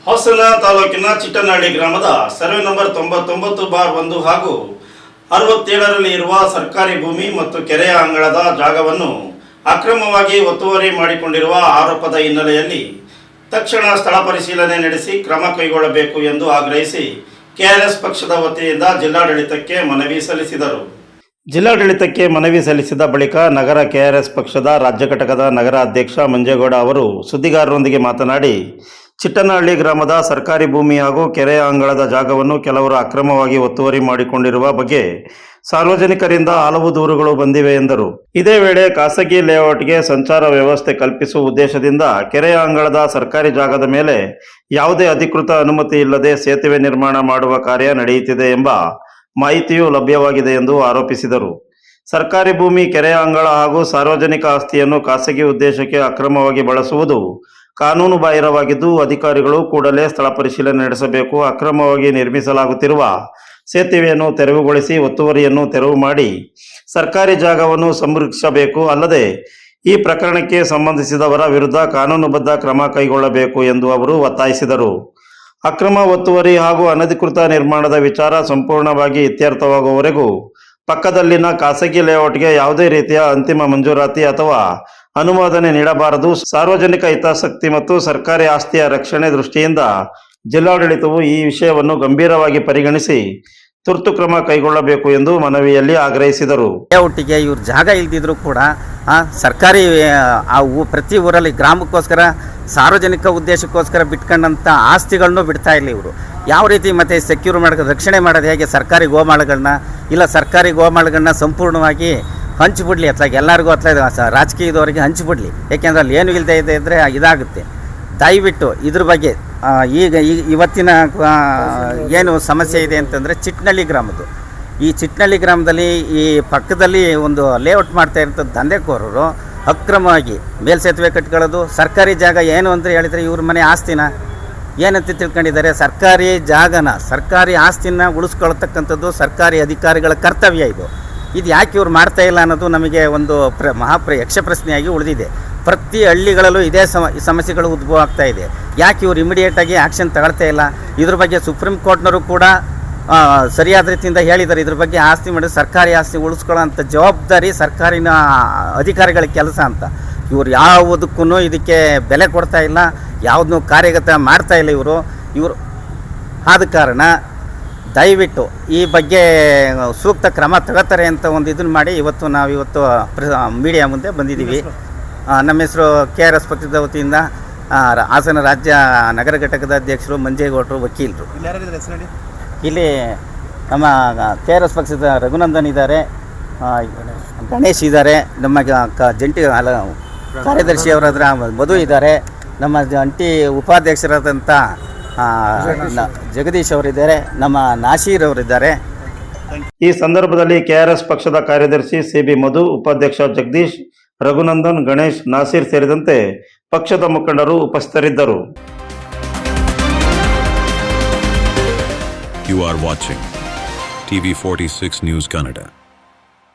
ಹಾಸನ ತಾಲೂಕಿನ ಚಿಟ್ಟನಹಳ್ಳಿ ಗ್ರಾಮದ survey number 99/1 ಹಾಗೂ 67ರಲ್ಲಿ ಇರುವ ಸರ್ಕಾರಿ ಭೂಮಿ ಮತ್ತು ಕೆರೆಯ ಅಂಗಳದ ಜಾಗವನ್ನು ಅಕ್ರಮವಾಗಿ ಒತ್ತುವರಿ ಮಾಡಿಕೊಂಡಿರುವ ಆರೋಪದ ಹಿನ್ನೆಲೆಯಲ್ಲಿ ತಕ್ಷಣ ಸ್ಥಳ ಪರಿಶೀಲನೆ ನಡೆಸಿ ಕ್ರಮ ಕೈಗೊಳ್ಳಬೇಕು ಎಂದು ಆಗ್ರಹಿಸಿ ಕೆಆರ್ಎಸ್ ಪಕ್ಷದ ವತಿಯಿಂದ ಜಿಲ್ಲಾಡಳಿತಕ್ಕೆ ಮನವಿ ಸಲ್ಲಿಸಿದರು. ಜಿಲ್ಲಾಡಳಿತಕ್ಕೆ ಮನವಿ ಸಲ್ಲಿಸಿದ ಬಳಿಕ ನಗರ ಕೆಆರ್ಎಸ್ ಪಕ್ಷದ ರಾಜ್ಯ ಘಟಕದ ನಗರ ಅಧ್ಯಕ್ಷ ಮಂಜೇಗೌಡ ಅವರು ಸುದ್ದಿಗಾರರೊಂದಿಗೆ ಮಾತನಾಡಿ, ಚಿಟ್ಟನಹಳ್ಳಿ ಗ್ರಾಮದ ಸರ್ಕಾರಿ ಭೂಮಿ ಹಾಗೂ ಕೆರೆಯ ಅಂಗಳದ ಜಾಗವನ್ನು ಕೆಲವರು ಅಕ್ರಮವಾಗಿ ಒತ್ತುವರಿ ಮಾಡಿಕೊಂಡಿರುವ ಬಗ್ಗೆ ಸಾರ್ವಜನಿಕರಿಂದ ಹಲವು ದೂರುಗಳು ಬಂದಿವೆ ಎಂದರು. ಇದೇ ವೇಳೆ ಖಾಸಗಿ ಲೇಔಟ್ಗೆ ಸಂಚಾರ ವ್ಯವಸ್ಥೆ ಕಲ್ಪಿಸುವ ಉದ್ದೇಶದಿಂದ ಕೆರೆಯ ಅಂಗಳದ ಸರ್ಕಾರಿ ಜಾಗದ ಮೇಲೆ ಯಾವುದೇ ಅಧಿಕೃತ ಅನುಮತಿ ಇಲ್ಲದೆ ಸೇತುವೆ ನಿರ್ಮಾಣ ಮಾಡುವ ಕಾರ್ಯ ನಡೆಯುತ್ತಿದೆ ಎಂಬ ಮಾಹಿತಿಯೂ ಲಭ್ಯವಾಗಿದೆ ಎಂದು ಆರೋಪಿಸಿದರು. ಸರ್ಕಾರಿ ಭೂಮಿ, ಕೆರೆಯ ಅಂಗಳ ಹಾಗೂ ಸಾರ್ವಜನಿಕ ಆಸ್ತಿಯನ್ನು ಖಾಸಗಿ ಉದ್ದೇಶಕ್ಕೆ ಅಕ್ರಮವಾಗಿ ಬಳಸುವುದು ಕಾನೂನು ಬಾಹಿರವಾಗಿದ್ದು, ಅಧಿಕಾರಿಗಳು ಕೂಡಲೇ ಸ್ಥಳ ಪರಿಶೀಲನೆ ನಡೆಸಬೇಕು. ಅಕ್ರಮವಾಗಿ ನಿರ್ಮಿಸಲಾಗುತ್ತಿರುವ ಸೇತುವೆಯನ್ನು ತೆರವುಗೊಳಿಸಿ ಒತ್ತುವರಿಯನ್ನು ತೆರವು ಮಾಡಿ ಸರ್ಕಾರಿ ಜಾಗವನ್ನು ಸಂರಕ್ಷಿಸಬೇಕು. ಅಲ್ಲದೆ ಈ ಪ್ರಕರಣಕ್ಕೆ ಸಂಬಂಧಿಸಿದವರ ವಿರುದ್ಧ ಕಾನೂನುಬದ್ಧ ಕ್ರಮ ಕೈಗೊಳ್ಳಬೇಕು ಎಂದು ಅವರು ಒತ್ತಾಯಿಸಿದರು. ಅಕ್ರಮ ಒತ್ತುವರಿ ಹಾಗೂ ಅನಧಿಕೃತ ನಿರ್ಮಾಣದ ವಿಚಾರ ಸಂಪೂರ್ಣವಾಗಿ ಇತ್ಯರ್ಥವಾಗುವವರೆಗೂ ಪಕ್ಕದಲ್ಲಿನ ಖಾಸಗಿ ಲೇಔಟ್ಗೆ ಯಾವುದೇ ರೀತಿಯ ಅಂತಿಮ ಮಂಜೂರಾತಿ ಅಥವಾ ಅನುಮೋದನೆ ನೀಡಬಾರದು. ಸಾರ್ವಜನಿಕ ಹಿತಾಸಕ್ತಿ ಮತ್ತು ಸರ್ಕಾರಿ ಆಸ್ತಿಯ ರಕ್ಷಣೆ ದೃಷ್ಟಿಯಿಂದ ಜಿಲ್ಲಾಡಳಿತವು ಈ ವಿಷಯವನ್ನು ಗಂಭೀರವಾಗಿ ಪರಿಗಣಿಸಿ ತುರ್ತು ಕ್ರಮ ಕೈಗೊಳ್ಳಬೇಕು ಎಂದು ಮನವಿಯಲ್ಲಿ ಆಗ್ರಹಿಸಿದರು. ಲೇಔಟಿಗೆ ಇವ್ರ ಜಾಗ ಇಲ್ದಿದ್ರು ಕೂಡ ಸರ್ಕಾರಿ ಪ್ರತಿ ಊರಲ್ಲಿ ಗ್ರಾಮಕ್ಕೋಸ್ಕರ ಸಾರ್ವಜನಿಕ ಉದ್ದೇಶಕ್ಕೋಸ್ಕರ ಬಿಟ್ಕೊಂಡಂಥ ಆಸ್ತಿಗಳನ್ನು ಬಿಡ್ತಾ ಇಲ್ಲ ಇವರು. ಯಾವ ರೀತಿ ಮತ್ತೆ ಸೆಕ್ಯೂರ್ ರಕ್ಷಣೆ ಮಾಡೋದು ಹೇಗೆ? ಸರ್ಕಾರಿ ಗೋಮಾಳಗಳನ್ನ ಸರ್ಕಾರಿ ಗೋಮಾಳಗಳನ್ನ ಸಂಪೂರ್ಣವಾಗಿ ಹಂಚಿಬಿಡ್ಲಿ, ಅಥವಾ ಎಲ್ಲರಿಗೂ ರಾಜಕೀಯದವರಿಗೆ ಹಂಚಿಬಿಡ್ಲಿ. ಏಕೆಂದರೆ ಅಲ್ಲಿ ಏನು ಇಲ್ಲದೆ ಇದೆ ಅಂದರೆ ಇದಾಗುತ್ತೆ. ದಯವಿಟ್ಟು ಇದ್ರ ಬಗ್ಗೆ ಇವತ್ತಿನ ಏನು ಸಮಸ್ಯೆ ಇದೆ ಅಂತಂದರೆ ಚಿಟ್ಟನಹಳ್ಳಿ ಗ್ರಾಮದ್ದು. ಈ ಚಿಟ್ಟನಹಳ್ಳಿ ಗ್ರಾಮದಲ್ಲಿ ಈ ಪಕ್ಕದಲ್ಲಿ ಒಂದು ಲೇಔಟ್ ಮಾಡ್ತಾ ಇರ್ತದ್ದು ದಂಧೆಕೋರರು ಅಕ್ರಮವಾಗಿ ಮೇಲ್ಸೇತುವೆ ಕಟ್ಕೊಳ್ಳೋದು. ಸರ್ಕಾರಿ ಜಾಗ ಏನು ಅಂದರೆ ಹೇಳಿದರೆ ಇವ್ರ ಮನೆ ಆಸ್ತಿನ ಏನಂತ ತಿಳ್ಕೊಂಡಿದ್ದಾರೆ. ಸರ್ಕಾರಿ ಜಾಗನ, ಸರ್ಕಾರಿ ಆಸ್ತಿನ ಉಳಿಸ್ಕೊಳ್ತಕ್ಕಂಥದ್ದು ಸರ್ಕಾರಿ ಅಧಿಕಾರಿಗಳ ಕರ್ತವ್ಯ. ಇದು ಯಾಕೆ ಇವ್ರು ಮಾಡ್ತಾ ಇಲ್ಲ ಅನ್ನೋದು ನಮಗೆ ಒಂದು ಯಕ್ಷ ಪ್ರಶ್ನೆಯಾಗಿ ಉಳಿದಿದೆ. ಪ್ರತಿ ಹಳ್ಳಿಗಳಲ್ಲೂ ಇದೇ ಸಮಸ್ಯೆಗಳು ಉದ್ಭವ ಆಗ್ತಾ ಇದೆ. ಯಾಕೆ ಇವ್ರು ಇಮಿಡಿಯೇಟಾಗಿ ಆ್ಯಕ್ಷನ್ ತಗೊಳ್ತಾ ಇಲ್ಲ? ಇದ್ರ ಬಗ್ಗೆ ಸುಪ್ರೀಂ ಕೋರ್ಟ್ನವರು ಕೂಡ ಸರಿಯಾದ ರೀತಿಯಿಂದ ಹೇಳಿದ್ದಾರೆ. ಇದ್ರ ಬಗ್ಗೆ ಆಸ್ತಿ ಮಾಡಿ ಸರ್ಕಾರಿ ಆಸ್ತಿ ಉಳಿಸ್ಕೊಳ್ಳೋಂಥ ಜವಾಬ್ದಾರಿ ಸರ್ಕಾರಿನ ಅಧಿಕಾರಿಗಳ ಕೆಲಸ ಅಂತ. ಇವರು ಯಾವುದಕ್ಕೂ ಇದಕ್ಕೆ ಬೆಲೆ ಕೊಡ್ತಾ ಇಲ್ಲ, ಯಾವುದನ್ನು ಕಾರ್ಯಗತ ಮಾಡ್ತಾ ಇಲ್ಲ ಇವರು. ಆದ ಕಾರಣ ದಯವಿಟ್ಟು ಈ ಬಗ್ಗೆ ಸೂಕ್ತ ಕ್ರಮ ತಗೋತಾರೆ ಅಂತ ಒಂದು ಇದನ್ನು ಮಾಡಿ ಇವತ್ತು ಮೀಡಿಯಾ ಮುಂದೆ ಬಂದಿದ್ದೀವಿ. ನಮ್ಮ ಹೆಸರು ಕೆಆರ್ಎಸ್ ಪಕ್ಷದ ವತಿಯಿಂದ ಹಾಸನ ರಾಜ್ಯ ನಗರ ಘಟಕದ ಅಧ್ಯಕ್ಷರು ಮಂಜೇಗೌಡರು, ವಕೀಲರು. ಇಲ್ಲಿ ನಮ್ಮ ಕೆಆರ್ಎಸ್ ಪಕ್ಷದ ರಘುನಂದನ್ ಇದ್ದಾರೆ, ಗಣೇಶ್ ಇದ್ದಾರೆ, ನಮ್ಮ ಜಂಟಿ ಕಾರ್ಯದರ್ಶಿಯವರಾದ ಮಧು ಇದ್ದಾರೆ, ನಮ್ಮ ಜಂಟಿ ಉಪಾಧ್ಯಕ್ಷರಾದಂಥ ಜಗದೀಶ್ ಅವರಿದ್ದಾರೆ, ನಮ್ಮ ನಾಸೀರ್ ಅವರಿದ್ದಾರೆ. ಈ ಸಂದರ್ಭದಲ್ಲಿ ಕೆಆರ್ಎಸ್ ಪಕ್ಷದ ಕಾರ್ಯದರ್ಶಿ ಸಿಬಿ ಮಧು, ಉಪಾಧ್ಯಕ್ಷ ಜಗದೀಶ್, ರಘುನಂದನ್, ಗಣೇಶ್, ನಾಸೀರ್ ಸೇರಿದಂತೆ ಪಕ್ಷದ ಮುಖಂಡರು ಉಪಸ್ಥಿತರಿದ್ದರು. You are watching TV46 News Kannada.